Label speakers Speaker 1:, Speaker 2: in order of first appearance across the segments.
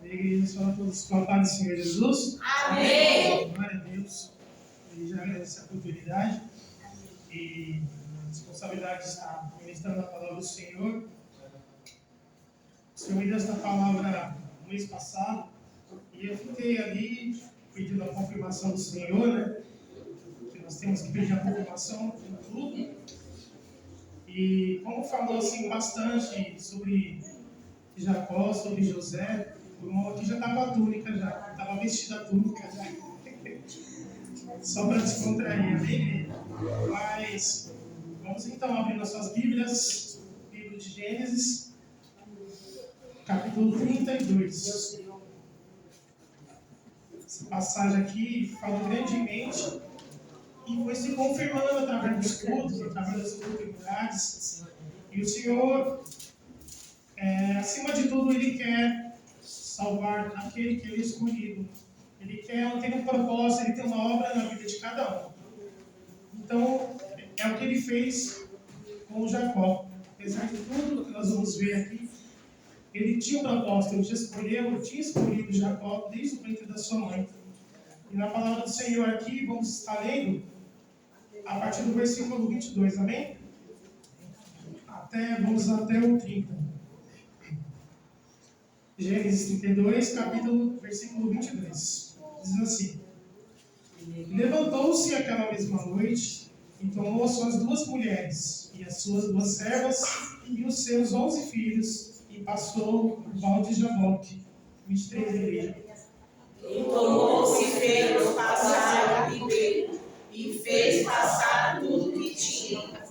Speaker 1: Igreja, fala todos com a paz do Senhor Jesus.
Speaker 2: Amém.
Speaker 1: Glória a Deus. Ele já agradece a oportunidade e a responsabilidade de estar ministrando a palavra do Senhor. O Senhor me deu esta palavra no mês passado e eu fiquei ali pedindo a confirmação do Senhor, né? Que nós temos que pedir a confirmação em tudo. E como falou assim bastante sobre Jacó, sobre José, o irmão aqui já estava a túnica, já estava vestido a túnica, já. Só para descontrair, amém? Mas vamos então abrir nossas Bíblias, livro de Gênesis, capítulo 32. Essa passagem aqui fala grandemente e foi se confirmando através dos cultos, através das oportunidades. E o Senhor, acima de tudo, Ele quer salvar aquele que Ele é escolhido. Ele tem um propósito, Ele tem uma obra na vida de cada um. Então, é o que Ele fez com Jacó. Apesar de tudo que nós vamos ver aqui, Ele tinha um propósito, Ele tinha escolhido Jacó desde o ventre da sua mãe. E na palavra do Senhor aqui, vamos estar lendo a partir do versículo 22, amém? Vamos até o 30. Gênesis 32, versículo 22. Diz assim: Levantou-se aquela mesma noite e tomou as suas 2 mulheres e as suas 2 servas e os seus 11 filhos e passou o val de Jaboque. 23, igreja.
Speaker 2: E tomou-se e fez passar o ribeiro e fez passar tudo que tinha.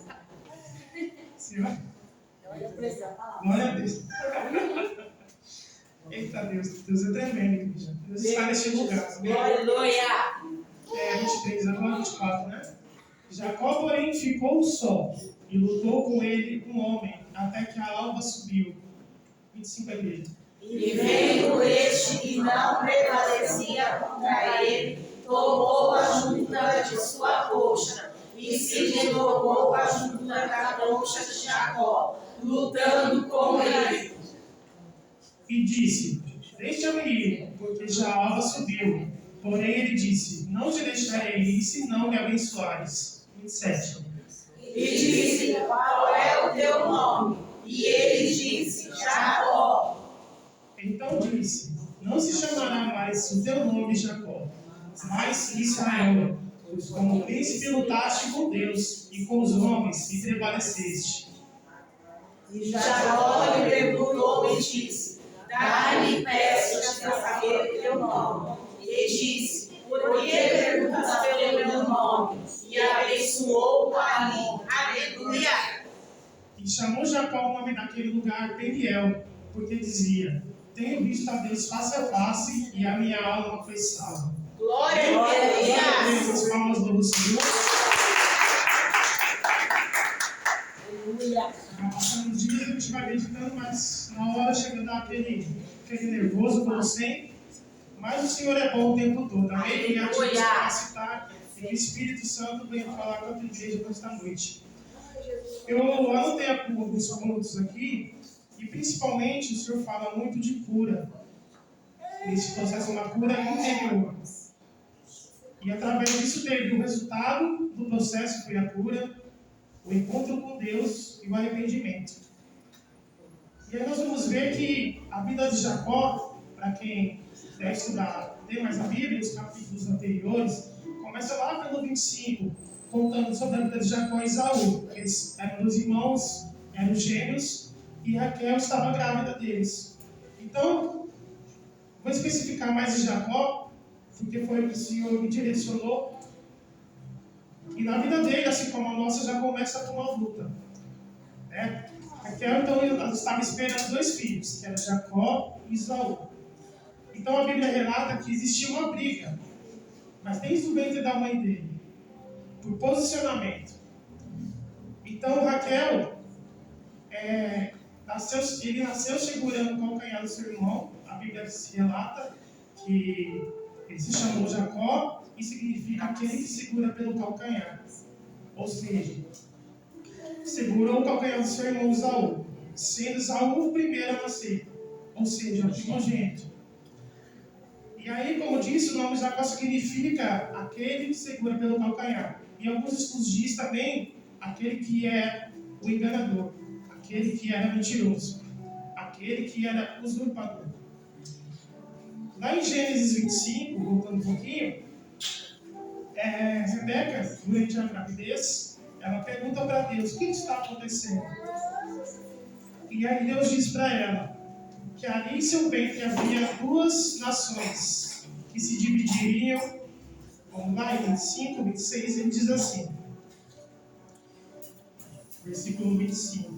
Speaker 1: Senhor? Glória a Deus. Eita Deus é tremendo, igreja. Deus está neste lugar.
Speaker 2: Aleluia!
Speaker 1: 23, agora 24, né? Jacó, porém, ficou só e lutou com ele um homem, até que a alva subiu. 25, igreja.
Speaker 2: E vendo este que não prevalecia contra ele, tomou a junta de sua coxa e se deslocou a junta da coxa de Jacó, lutando com ele.
Speaker 1: E disse: Deixa-me ir, porque já a alva subiu. Porém ele disse: Não te deixarei ir, se não me abençoares. 27.
Speaker 2: E disse: Qual é o teu nome? E ele disse: Jacó.
Speaker 1: Então disse: Não se chamará mais o teu nome Jacó, mas Israel, pois como príncipe lutaste com Deus e com os homens e prevaleceste.
Speaker 2: E Jacó lhe perguntou e disse: Dá-me, peço-te a saber o teu nome. E disse: Por que perguntas pelo meu nome? E abençoou ali. Aleluia!
Speaker 1: E chamou Jacó o nome daquele lugar Peniel, porque dizia: Tenho visto a Deus face a face e a minha alma foi salva.
Speaker 2: Glória a Deus!
Speaker 1: As palmas do Senhor.
Speaker 2: Aleluia!
Speaker 1: Passando os dias a gente vai meditando, mas na hora chega a dar aquele nervoso como sempre. Mas o Senhor é bom o tempo todo, amém? E a gente capacitar e que o Espírito Santo venha falar com a tua igreja nesta noite. Eu anotei alguns pontos aqui e principalmente o Senhor fala muito de cura. Esse processo é uma cura interior. E através disso teve o resultado do processo, foi a cura, o encontro com Deus e o arrependimento. E aí nós vamos ver que a vida de Jacó, para quem quiser estudar, tem mais a Bíblia, os capítulos anteriores, começa lá pelo 25, contando sobre a vida de Jacó e Esaú. Eles eram 2 irmãos, eram gêmeos, e Raquel estava grávida deles. Então, vou especificar mais de Jacó, porque foi o que o Senhor me direcionou. E na vida dele, assim como a nossa, já começa com uma luta. Raquel, então, ela estava esperando 2 filhos, que eram Jacó e Esaú. Então a Bíblia relata que existia uma briga, mas desde o ventre da mãe dele, por posicionamento. Então Raquel, ele nasceu segurando o calcanhar do seu irmão. A Bíblia relata que ele se chamou Jacó e significa aquele que segura pelo calcanhar. Ou seja, segurou o calcanhar do seu irmão Esaú. sendo Esaú o primeiro a nascer, ou seja, o primogênito. E aí, como disse, o nome Jacó significa aquele que segura pelo calcanhar. E alguns estudos dizem também aquele que é o enganador, aquele que era mentiroso, aquele que era usurpador. Lá em Gênesis 25, voltando um pouquinho, Rebeca, durante a gravidez, ela pergunta para Deus: o que está acontecendo? E aí Deus diz para ela que ali em seu ventre havia duas nações que se dividiriam. Vamos lá, em 25, 26, ele diz assim, versículo 25: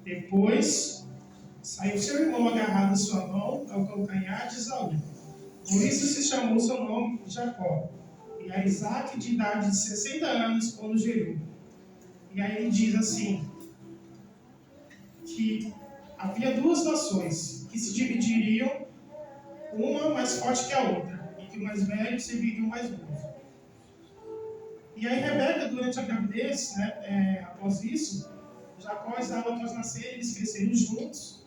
Speaker 1: depois saiu seu irmão agarrado em sua mão ao calcanhar de Esaú. Por isso se chamou seu nome Jacó. E a Isaac, de idade de 60 anos, quando gerou. E aí ele diz assim, que havia duas nações que se dividiriam, uma mais forte que a outra, e que o mais velho serviria o mais novo. E aí Rebeca, durante a gravidez, após isso, Jacó e Esaú, após nascer, eles cresceram juntos.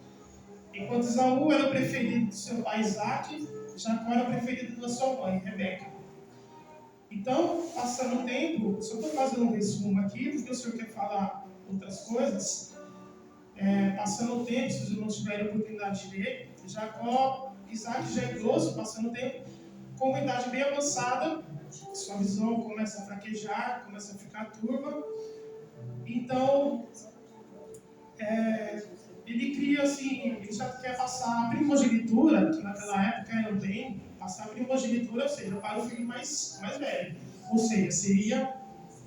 Speaker 1: Enquanto Esaú era o preferido do seu pai Isaac, Jacó era o preferido da sua mãe, Rebeca. Então, passando o tempo, só estou fazendo um resumo aqui, porque o senhor quer falar outras coisas. Passando o tempo, se os irmãos tiverem a oportunidade de ler, Isaac já é idoso, passando o tempo, com uma idade bem avançada, sua visão começa a fraquejar, começa a ficar turva. Então, ele cria assim, ele já quer passar a primogenitura, que naquela época era o bem, passar a primogenitura, ou seja, para o filho mais velho, ou seja, seria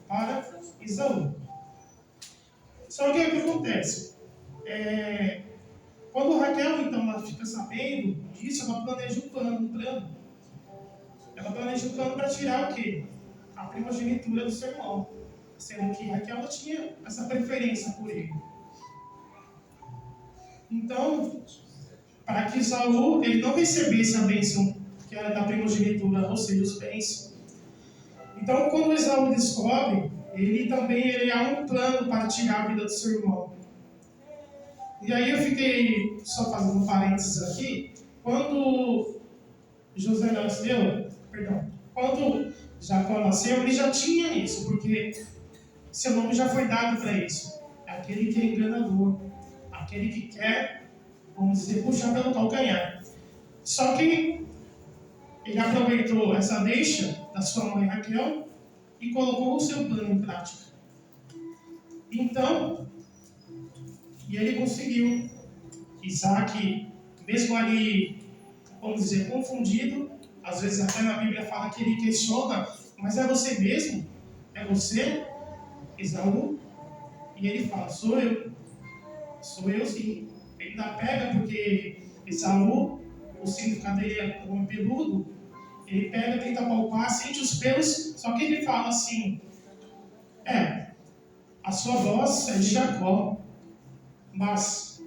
Speaker 1: para Esaú. Só que o que acontece? Quando Raquel, então, ela fica sabendo disso, ela planeja um plano. Ela planeja um plano para tirar o quê? A primogenitura do seu irmão, sendo que Raquel não tinha essa preferência por ele. Então, para que Esaú ele não recebesse a bênção que era da primogenitura, ou seja, os bens. Então, quando Esaú descobre, ele há um plano para tirar a vida do seu irmão. E aí eu fiquei só fazendo um parênteses aqui. Quando quando Jacó nasceu, ele já tinha isso, porque seu nome já foi dado para isso. É aquele que é enganador, aquele que quer, vamos dizer, puxar pelo calcanhar. Só que ele aproveitou essa deixa da sua mãe Raquel e colocou o seu plano em prática. Então, e ele conseguiu. Isaac, mesmo ali, vamos dizer, confundido, às vezes até na Bíblia fala que ele questiona, mas é você mesmo? É você, Esaú? E ele fala, sou eu sim. Ele ainda pega, porque Esaú, o significado dele é um peludo, ele pega, tenta palpar, sente os pelos, só que ele fala assim, a sua voz é de Jacó, mas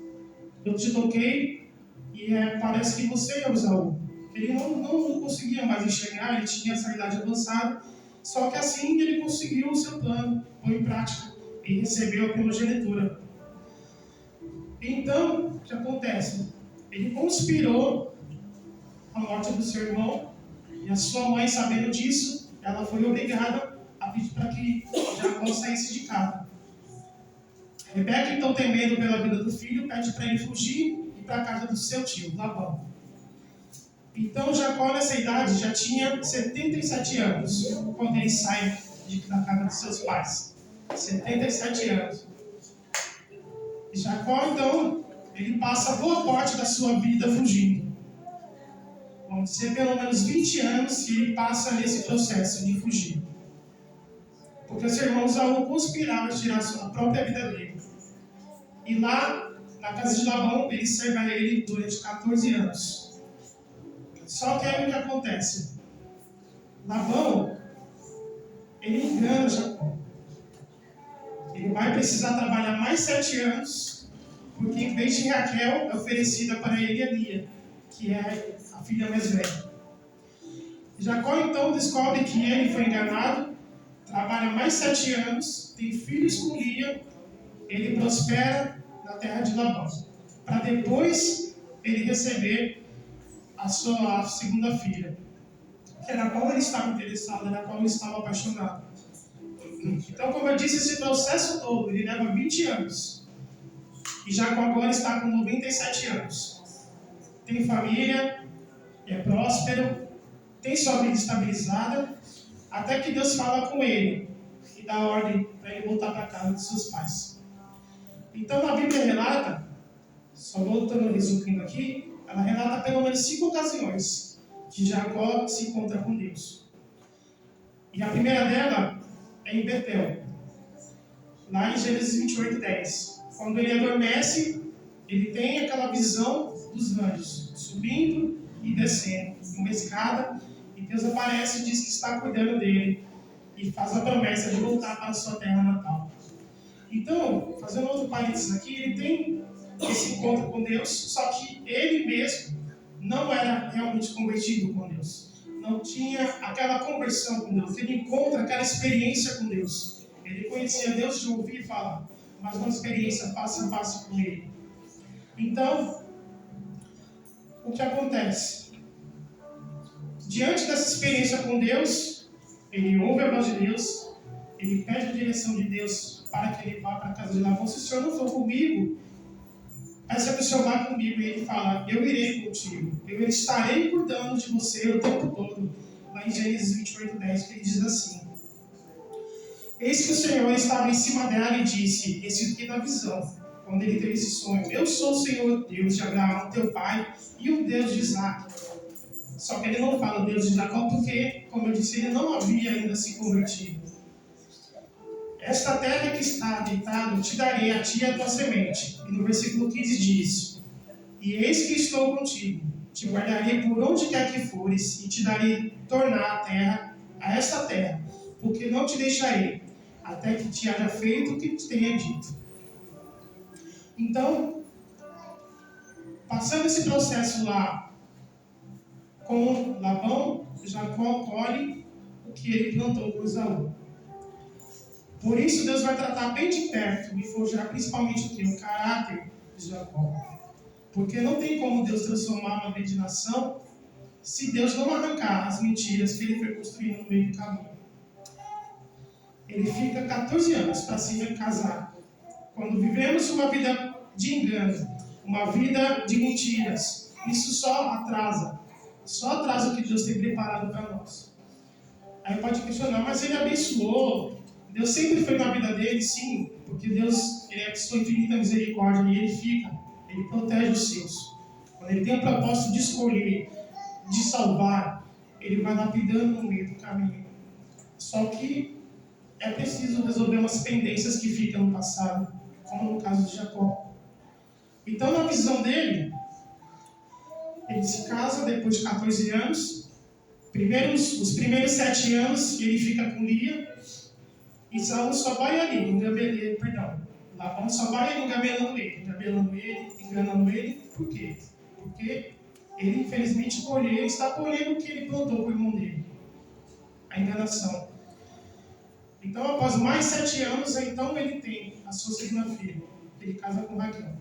Speaker 1: eu te toquei e parece que você é o Esaú. Ele não conseguia mais enxergar, ele tinha essa idade avançada, só que assim ele conseguiu o seu plano, pôs em prática e recebeu a primogenitura. Então, o que acontece? Ele conspirou a morte do seu irmão e a sua mãe, sabendo disso, ela foi obrigada a pedir para que Jacó saísse de casa. Rebeca, então, temendo pela vida do filho, pede para ele fugir e ir para a casa do seu tio, Labão. Então, Jacó, nessa idade, já tinha 77 anos, quando ele sai da casa dos seus pais. 77 anos. Jacó, então, ele passa boa parte da sua vida fugindo. Vamos dizer, pelo menos 20 anos que ele passa nesse processo de fugir. Porque seu irmão Esaú conspirava a tirar a própria vida dele. E lá, na casa de Labão, ele serve a ele durante 14 anos. Só que aí o que acontece? Labão, ele engana Jacó. Ele vai precisar trabalhar mais 7 anos, porque em vez de Raquel, é oferecida para ele a Lia, que é a filha mais velha. Jacó então descobre que ele foi enganado, trabalha mais 7 anos, tem filhos com Lia, ele prospera na terra de Labão, para depois ele receber a sua segunda filha, na qual ele estava interessado, na qual ele estava apaixonado. Então, como eu disse, esse processo todo, ele leva 20 anos. E Jacó agora está com 97 anos. Tem família, é próspero, tem sua vida estabilizada, até que Deus fala com ele e dá ordem para ele voltar para a casa de seus pais. Então, a Bíblia relata, só voltando resumindo aqui, ela relata pelo menos 5 ocasiões que Jacó se encontra com Deus. E a primeira dela é em Betel, lá em Gênesis 28, 10. Quando ele adormece, ele tem aquela visão dos anjos, subindo e descendo, numa escada, e Deus aparece e diz que está cuidando dele, e faz a promessa de voltar para a sua terra natal. Então, fazendo outro parênteses aqui, ele tem esse encontro com Deus, só que ele mesmo não era realmente convertido com Deus. Não tinha aquela conversão com Deus, ele encontra aquela experiência com Deus. Ele conhecia Deus de ouvir e falar, mas uma experiência face a face com ele. Então, o que acontece? Diante dessa experiência com Deus, ele ouve a voz de Deus, ele pede a direção de Deus para que ele vá para a casa de Labão. Se o Senhor não for comigo, essa pessoa vai comigo, e ele fala, eu irei contigo, eu estarei cuidando de você o tempo todo. Lá em Gênesis 28, 10, que ele diz assim: eis que o Senhor estava em cima dela e disse, esse aqui da visão, quando ele teve esse sonho, eu sou o Senhor Deus de Abraão, teu pai, e o Deus de Isaac. Só que ele não fala o Deus de Jacó, porque, como eu disse, ele não havia ainda se convertido. Esta terra que está deitado, te darei a ti e a tua semente. E no versículo 15 diz, e eis que estou contigo, te guardarei por onde quer que fores, e te darei tornar a terra, a esta terra, porque não te deixarei, até que te haja feito o que te tenha dito. Então, passando esse processo lá com Labão, Jacó colhe o que ele plantou com Esaú. Por isso Deus vai tratar bem de perto e forjar principalmente o que? O caráter de Jacó. Porque não tem como Deus transformar uma grande nação se Deus não arrancar as mentiras que ele foi construindo no meio do caminho. Ele fica 14 anos para se casar. Quando vivemos uma vida de engano, uma vida de mentiras, isso só atrasa o que Deus tem preparado para nós. Aí pode questionar, mas ele abençoou, Deus sempre foi na vida dele, sim, porque Deus ele é de sua infinita misericórdia e ele protege os seus. Quando ele tem o propósito de escolher, de salvar, ele vai lapidando no meio do caminho. Só que é preciso resolver umas pendências que ficam no passado, como no caso de Jacó. Então, na visão dele, ele se casa depois de 14 anos. Os primeiros 7 anos ele fica com Lia. E Saul só vai ali, Labão só vai ali enganando ele, enganando ele. Por quê? Porque ele infelizmente está colhendo o que ele plantou com o irmão dele. A enganação. Então, após mais 7 anos, então ele tem a sua segunda filha. Ele casa com Raquel.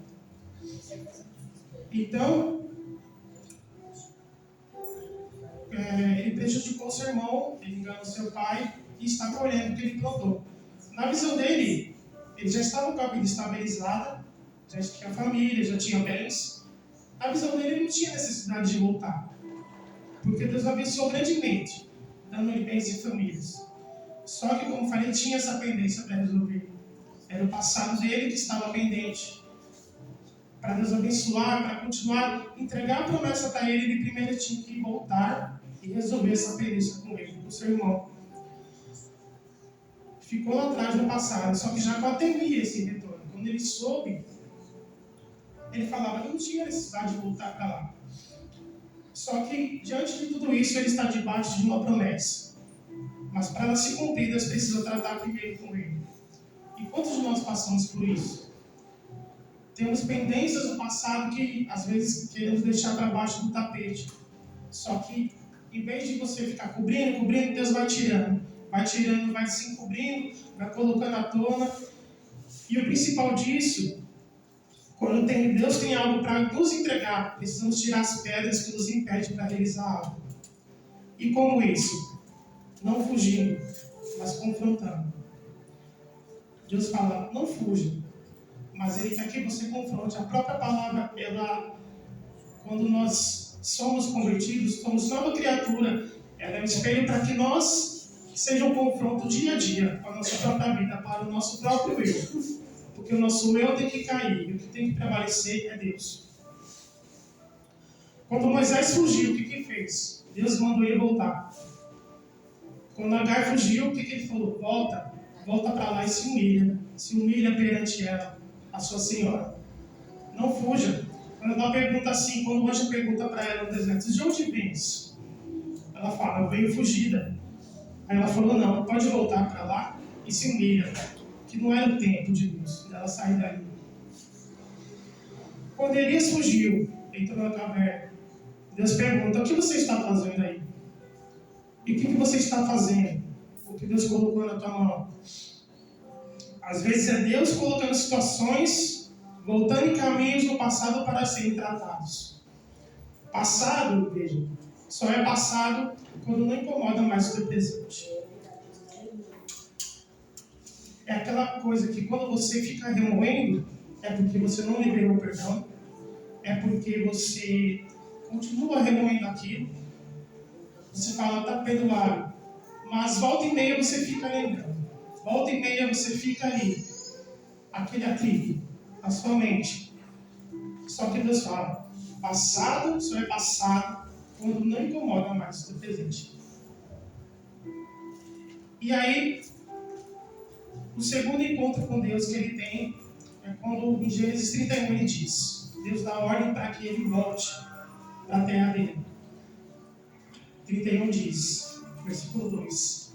Speaker 1: Então, ele prejudicou seu irmão, ele enganou seu pai e está colhendo o que ele plantou. Na visão dele, ele já estava com a vida estabilizada, já tinha família, já tinha bens. Na visão dele, ele não tinha necessidade de voltar, porque Deus abençoou grandemente, dando-lhe bens e famílias. Só que, como falei, tinha essa pendência para resolver. Era o passado dele que estava pendente. Para Deus abençoar, para continuar, entregar a promessa para ele, ele primeiro tinha que voltar e resolver essa pendência com ele, com o seu irmão. Ficou lá atrás no passado, só que Jacó temia esse retorno. Quando ele soube, ele falava que não tinha necessidade de voltar para lá. Só que, diante de tudo isso, ele está debaixo de uma promessa. Mas para ela se cumprir, Deus precisa tratar primeiro com ele. E quantos de nós passamos por isso? Temos pendências do passado que, às vezes, queremos deixar para baixo do tapete. Só que, em vez de você ficar cobrindo, Deus vai tirando. Vai se encobrindo, vai colocando à tona. E o principal disso, quando Deus tem algo para nos entregar, precisamos tirar as pedras que nos impedem para realizar algo. E como isso? Não fugindo, mas confrontando. Deus fala, não fuja, mas Ele quer que você confronte. A própria palavra, quando nós somos convertidos, somos nova criatura, ela é um espelho para que nós seja um confronto dia a dia com a nossa própria vida, para o nosso próprio eu. Porque o nosso eu tem que cair, e o que tem que prevalecer é Deus. Quando Moisés fugiu, o que fez? Deus mandou ele voltar. Quando Agar fugiu, o que ele falou? Volta para lá e se humilha perante ela, a sua senhora. Não fuja. Quando ela pergunta assim, quando o anjo pergunta para ela no deserto, de onde vens? Ela fala, eu venho fugida. Aí ela falou, não, pode voltar para lá e se humilha, que não era o tempo de Deus, ela sair dali. Quando Elias fugiu, entrou na caverna, Deus pergunta, o que você está fazendo aí? E o que você está fazendo? O que Deus colocou na tua mão? Às vezes é Deus colocando situações, voltando em caminhos no passado para serem tratados. Passado, veja, só é passado quando não incomoda mais o teu presente. É aquela coisa que quando você fica remoendo, é porque você não liberou o perdão, é porque você continua remoendo aquilo, você fala, está perdoado, mas volta e meia você fica lembrando, volta e meia você fica ali, aquele atrito na sua mente. Só que Deus fala, passado só é passado quando não incomoda mais o teu presente. E aí, o segundo encontro com Deus que ele tem é quando em Gênesis 31 ele diz, Deus dá ordem para que ele volte para a terra dele. 31 diz, versículo 2,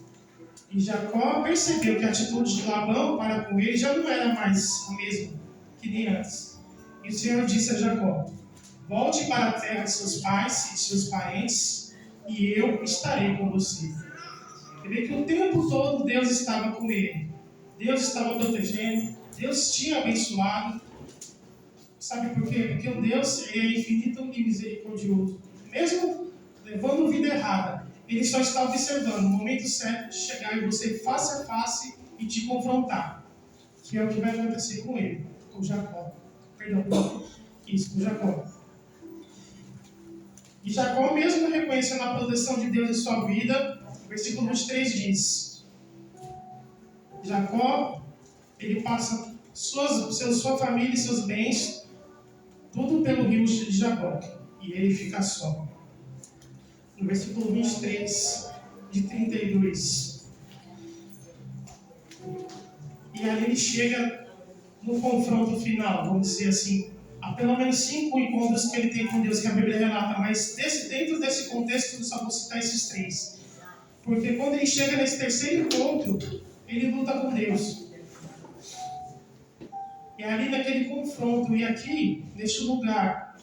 Speaker 1: e Jacó percebeu que a atitude de Labão para com ele já não era mais a mesma que nem antes. E o Senhor disse a Jacó, volte para a terra de seus pais e seus parentes, e eu estarei com você. Você vê que o tempo todo Deus estava com ele. Deus estava protegendo, Deus tinha abençoado. Sabe por quê? Porque o Deus é infinito e misericordioso. Mesmo levando vida errada, Ele só está observando o momento certo de chegar em você face a face e te confrontar. Que é o que vai acontecer com ele, com Jacó. Perdão, isso, com Jacó. E Jacó, mesmo reconhecendo a proteção de Deus em sua vida, o versículo 23 diz, Jacó, ele passa sua família e seus bens, tudo pelo rio de Jaboque, e ele fica só. No versículo 23 de 32. E ali ele chega no confronto final, vamos dizer assim. Há pelo menos 5 encontros que ele tem com Deus, que a Bíblia relata, mas dentro desse contexto eu só vou citar esses 3. Porque quando ele chega nesse terceiro encontro, ele luta com Deus. E ali naquele confronto, e aqui, neste lugar,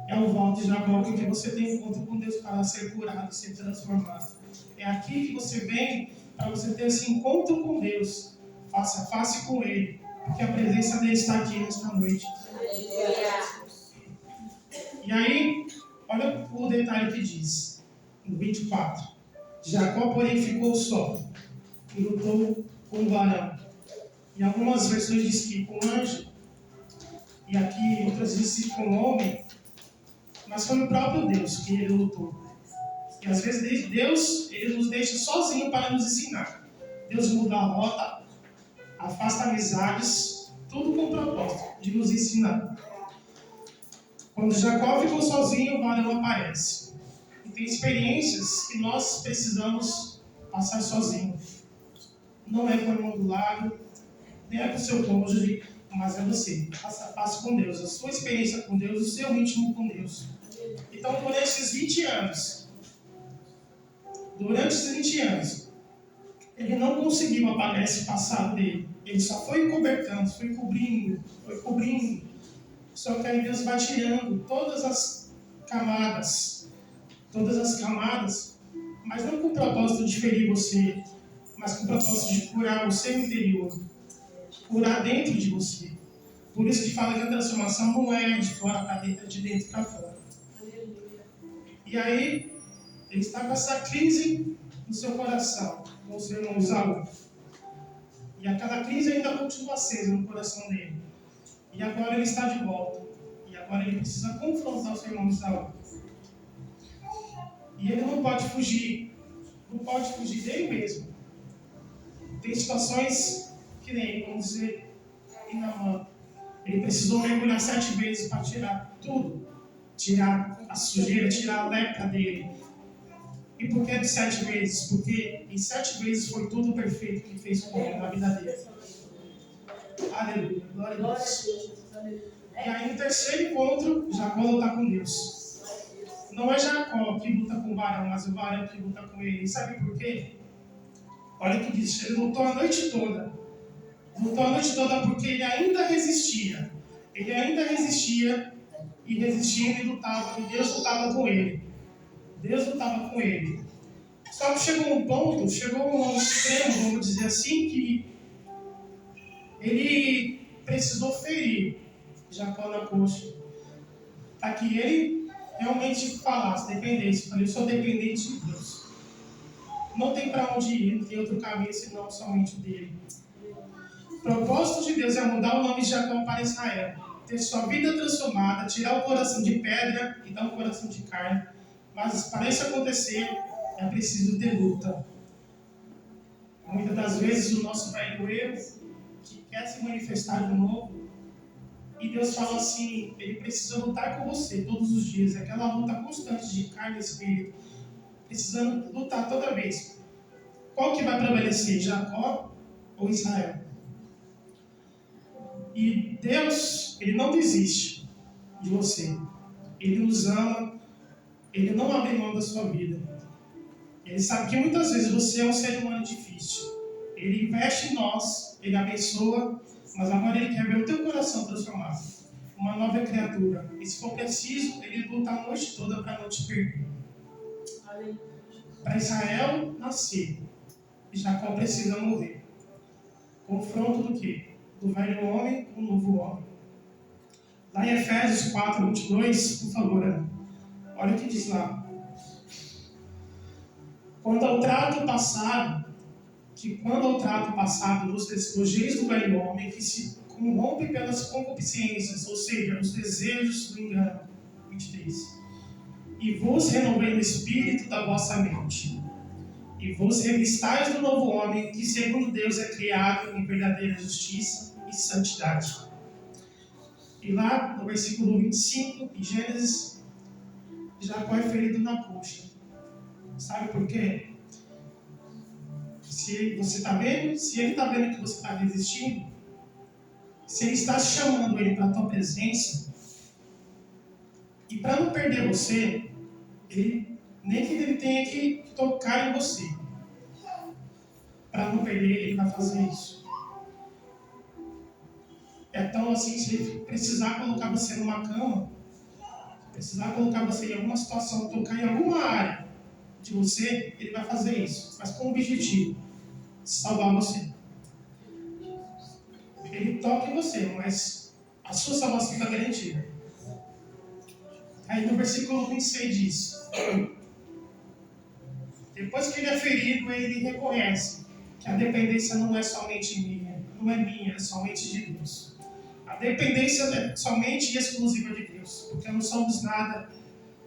Speaker 1: é o volta de Jaboque que você tem encontro com Deus para ser curado, ser transformado. É aqui que você vem para você ter esse encontro com Deus, face a face com Ele, porque a presença dele está aqui nesta noite. E aí, olha o detalhe que diz, no 24. Jacó, porém, ficou só e lutou com o varão. Em algumas versões diz que com anjo, e aqui outras dizem com homem, mas foi o próprio Deus que ele lutou. E às vezes Deus, ele nos deixa sozinho para nos ensinar. Deus muda a rota, afasta amizades, tudo com o propósito de nos ensinar. Quando Jacó ficou sozinho, o varão aparece. E tem experiências que nós precisamos passar sozinho. Não é com o irmão do lado, nem é com o seu cônjuge, mas é você. Passe com Deus, a sua experiência com Deus, o seu ritmo com Deus. Então, durante esses 20 anos, ele não conseguiu apagar esse passado dele. Ele só foi encobertando, foi cobrindo. Só que aí Deus vai tirando todas as camadas, mas não com o propósito de ferir você, mas com o propósito de curar o seu interior, curar dentro de você. Por isso que fala que a transformação não é de fora para dentro, é de dentro para fora. E aí, ele está com essa crise no seu coração, com os irmãos Saul. E aquela crise ainda continua acesa no coração dele. E agora ele está de volta. E agora ele precisa confrontar o seu irmão Saul. E ele não pode fugir. Não pode fugir dele mesmo. Tem situações que nem, vamos dizer, Naamã. Ele precisou mergulhar 7 vezes para tirar tudo. Tirar a sujeira, tirar a lepra dele. E por que de 7 vezes? Porque em 7 vezes foi tudo perfeito que fez com ele na vida dele. Aleluia, glória a Deus. E aí no terceiro encontro, Jacó luta com Deus. Não é Jacó que luta com o varão, mas o varão que luta com ele. E sabe por quê? Olha o que diz, ele lutou a noite toda. Lutou a noite toda porque ele ainda resistia. Ele ainda resistia e resistia e lutava. E Deus lutava com ele. Deus lutava com ele. Só que chegou um ponto, chegou um extremo, vamos dizer assim, que ele precisou ferir Jacó na coxa. Para que ele realmente falasse, dependesse. Falei, eu sou dependente de Deus. Não tem para onde ir, não tem outro caminho senão somente o dele. O propósito de Deus é mudar o nome de Jacó para Israel. Ter sua vida transformada, tirar o coração de pedra e dar um coração de carne. Mas para isso acontecer, é preciso ter luta. Muitas das vezes o nosso velho eu, que quer se manifestar de novo, e Deus fala assim, ele precisa lutar com você todos os dias. É aquela luta constante de carne e espírito. Precisando lutar toda vez. Qual que vai prevalecer, Jacó ou Israel? E Deus, ele não desiste de você. Ele nos ama. Ele não abre mão da sua vida. Ele sabe que muitas vezes você é um ser humano difícil. Ele investe em nós, ele abençoa, mas agora ele quer ver o teu coração transformado. Uma nova criatura. E se for preciso, ele luta a noite toda para não te perder. Para Israel nascer, Jacó precisa morrer. Confronto do quê? Do velho homem com o novo homem. Lá em Efésios 4, 22, por favor, Ana. Olha o que diz lá. Quando ao trato passado dos desejos do velho homem, que se corrompe pelas concupiscências, ou seja, os desejos do engano. 23. E vos renovei no espírito da vossa mente. E vos revistais do novo homem, que segundo Deus é criado em verdadeira justiça e santidade. E lá no versículo 25, em Gênesis, Jacó é ferido na coxa. Sabe por quê? Se você está vendo, se ele está vendo que você está resistindo, se ele está chamando ele para a tua presença, e para não perder você, nem que ele tenha que tocar em você. Para não perder, ele vai fazer isso. Então, assim, se ele precisar colocar você numa cama, precisar colocar você em alguma situação, tocar em alguma área de você, ele vai fazer isso. Mas com o objetivo de salvar você. Ele toca em você, mas a sua salvação está garantida. Aí no versículo 26 diz: depois que ele é ferido, ele reconhece que a dependência não é somente minha, não é minha, é somente de Deus. A dependência é somente e exclusiva de Deus, porque não somos nada,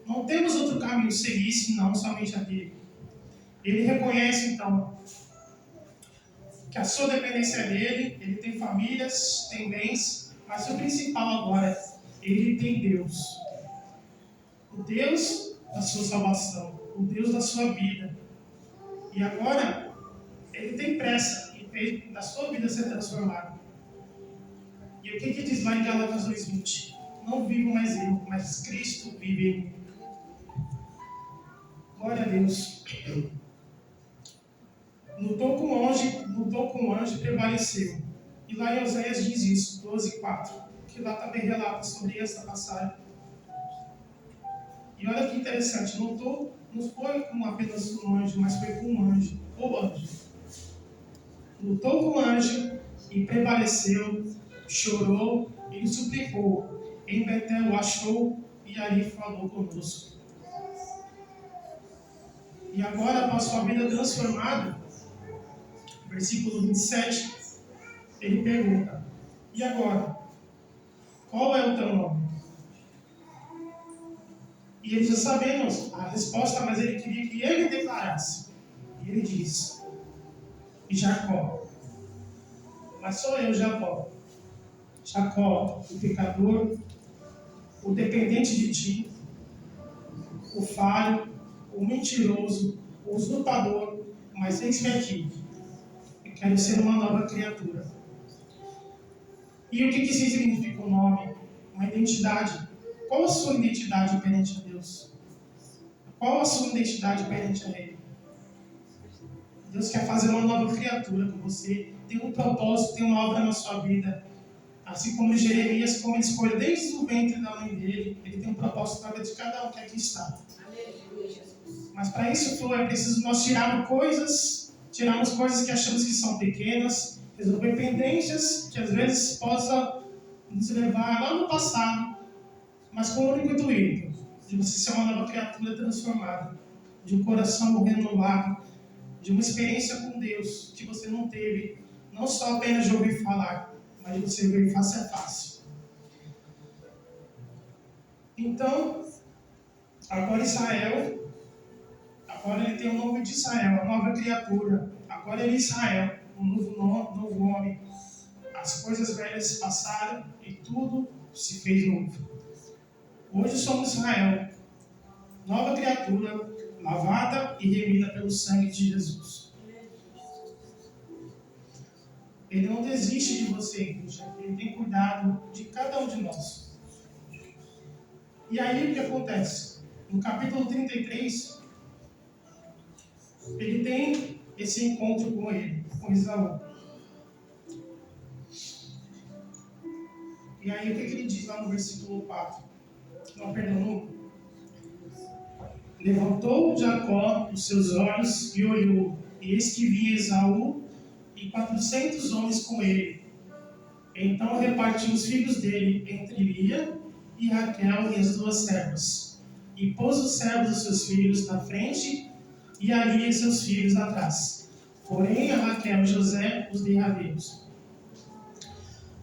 Speaker 1: não temos outro caminho a seguir senão somente a dele. Ele reconhece então que a sua dependência é dele, ele tem famílias, tem bens, mas o principal agora, ele tem Deus. O Deus da sua salvação, o Deus da sua vida. E agora, ele tem pressa em da sua vida ser transformada. E o que diz lá em Gálatas 2:20? Não vivo mais eu, mas Cristo vive em mim. Glória a Deus. Lutou com o anjo e prevaleceu. E lá em Oséias diz isso, 12:4, que lá também relata sobre essa passagem. E olha que interessante, não foi com apenas um anjo, mas foi com um anjo, o anjo. Lutou com o anjo e prevaleceu, chorou e suplicou. Em Betel o achou e ali falou conosco. E agora, após sua vida transformada, versículo 27, ele pergunta: e agora? Qual é o teu nome? E eles já sabemos a resposta, mas ele queria que ele declarasse. E ele diz: Jacó. Mas sou eu, Jacó. Jacó, o pecador, o dependente de ti, o falho, o mentiroso, o usurpador, mas eis-me aqui. Eu quero ser uma nova criatura. E o que significa o nome? Uma identidade. Qual a sua identidade perante a Deus? Qual a sua identidade perante a Ele? Deus quer fazer uma nova criatura com você. Tem um propósito, tem uma obra na sua vida. Assim como Jeremias, como ele escolheu desde o ventre da mãe dele, ele tem um propósito para a vida de cada um que aqui está. Mas para isso é preciso nós tirarmos coisas que achamos que são pequenas, resolver pendências que às vezes possam nos levar lá no passado, mas com o único intuito de você ser uma nova criatura transformada, de um coração renovado, de uma experiência com Deus que você não teve, não só apenas de ouvir falar, mas de você ver face a face. Então, agora Israel, agora ele tem o nome de Israel, a nova criatura. Agora ele é Israel, um novo homem. As coisas velhas se passaram e tudo se fez novo. Hoje somos Israel, nova criatura, lavada e remida pelo sangue de Jesus. Ele não desiste de você, ele tem cuidado de cada um de nós. E aí o que acontece? No capítulo 33, ele tem esse encontro com ele, com Esaú. E aí o que ele diz lá no versículo 4? Não, perdão, no levantou Jacó os seus olhos e olhou, e eis que vinha Esaú e 400 homens com ele. Então repartiu os filhos dele entre Lia e Raquel e as duas servas, e pôs os servos dos seus filhos na frente e a Lia e seus filhos atrás. Porém a Raquel e José os derradeiros.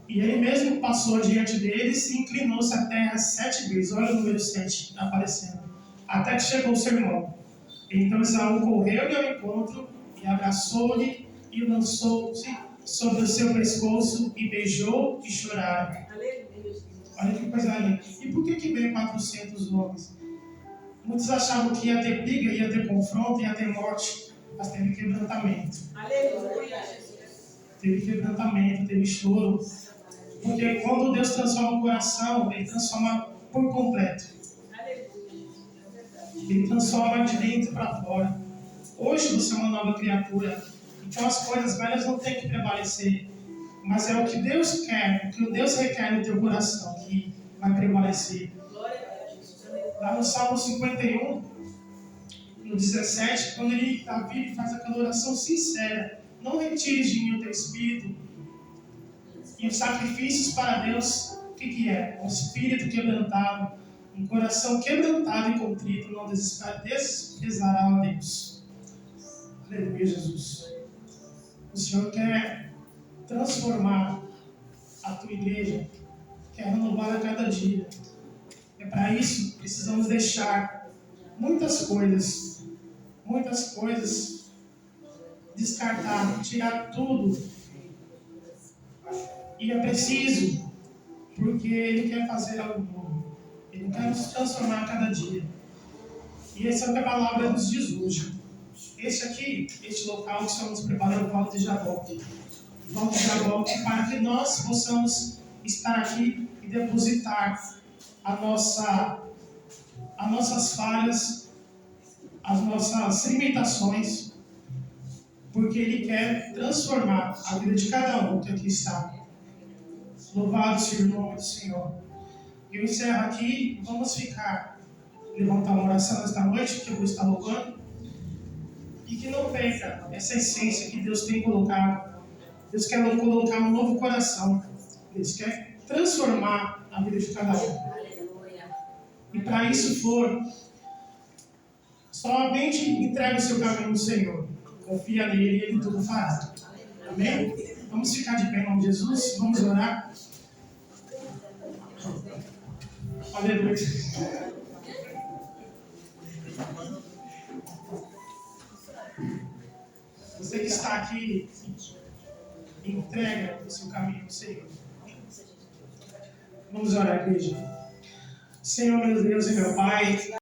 Speaker 1: E ele mesmo passou diante deles e inclinou-se à terra 7 vezes. Olha o número 7 aparecendo. Até que chegou o seu irmão. Então Esaú correu-lhe ao encontro e abraçou-lhe e lançou-se sobre o seu pescoço e beijou e choraram. Olha que coisa linda. E por que veio 400 homens? Muitos achavam que ia ter briga, ia ter confronto, ia ter morte, mas teve quebrantamento.
Speaker 2: Aleluia.
Speaker 1: Teve quebrantamento, teve choro. Porque quando Deus transforma o coração, Ele transforma por completo. Ele transforma de dentro para fora. Hoje você é uma nova criatura. Então as coisas velhas não têm que prevalecer. Mas é o que Deus quer, o que Deus requer no teu coração que vai prevalecer. Lá no Salmo 51, no 17, quando Davi faz aquela oração sincera: não retires de mim o teu espírito. E os sacrifícios para Deus, o que é? Um espírito quebrantado, um coração quebrantado e contrito não desprezará a Deus. Aleluia, Jesus. O Senhor quer transformar a tua igreja, quer renovar a cada dia. É para isso que precisamos deixar muitas coisas, descartar, tirar tudo. E é preciso, porque Ele quer fazer algo novo. Ele quer nos transformar a cada dia. E essa é o que a palavra nos diz hoje. Este local que estamos preparando, o Alto de Jaboque. O Alto de Jaboque, para que nós possamos estar aqui e depositar as nossas falhas, as nossas limitações, porque Ele quer transformar a vida de cada um que aqui está. Louvado seja o nome do Senhor. Eu encerro aqui e vamos levantar uma oração esta noite, que eu vou estar louvando, e que não perca essa essência que Deus tem colocado Deus quer colocar um novo coração. Deus quer transformar a vida de cada um. E para isso for, somente entrega o seu caminho no Senhor. Confia nele e ele tudo fará. Amém? Vamos ficar de pé em nome de Jesus. Vamos orar. Aleluia. Você que está aqui, entrega o seu caminho ao Senhor. Vamos orar, igreja. Senhor, meu Deus e meu Pai.